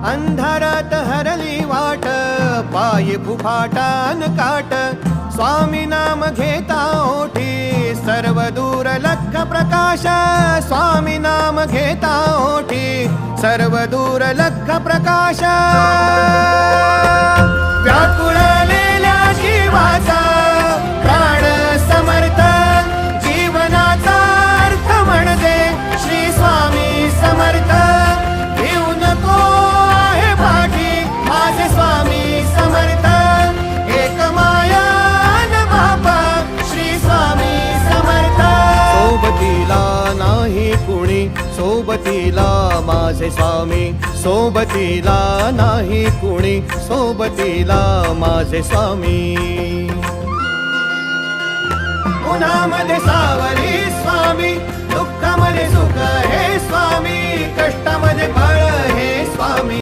अंधारात हरली वाट, पायी फुफाटान काट, स्वामी नाम घेता ओठी, सर्व दूर लख प्रकाश, स्वामी नाम घेता ओठी, सर्व दूर लख प्रकाश. व्याकुळलेल्या जीवाचा प्राण समर्थ, जीवनाचा अर्थ म्हणजे श्री स्वामी समर्थ. घेऊ नको आहे पाठी माझे स्वामी समर्थ, एक माया न बापा श्री स्वामी समर्थ. सोबतीला नाही कुणी, सोबतीला माझे स्वामी, सोबतीला नाही कुणी, सोबतीला माझे स्वामी. उन्हामध्ये सावली स्वामी, दुःखामध्ये सुख हे स्वामी, कष्टामध्ये बळ हे स्वामी.